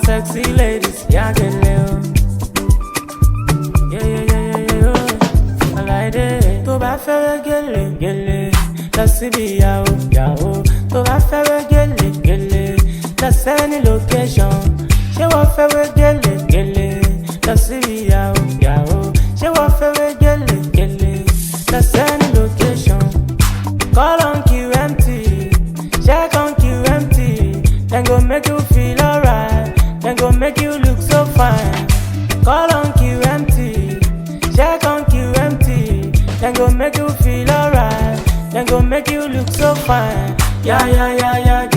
sexy ladies, yeah, get little. Yeah, oh. I like it. To ba fẹ́ gele, lọ síbi yàwó. To ba fẹ́ gele, lọ sẹ́ni location. Ṣé wọ́n fẹ́ gele, lọ síbi yàwó. Ṣé wọ́n fẹ́ gele, lọ sẹ́ni location. Call on Q empty, check on Q empty. Then go make you feel alright, then go make you look so fine. Call on Q empty, check on Q empty. Then go make you feel alright, then go make you look so fine. Yeah.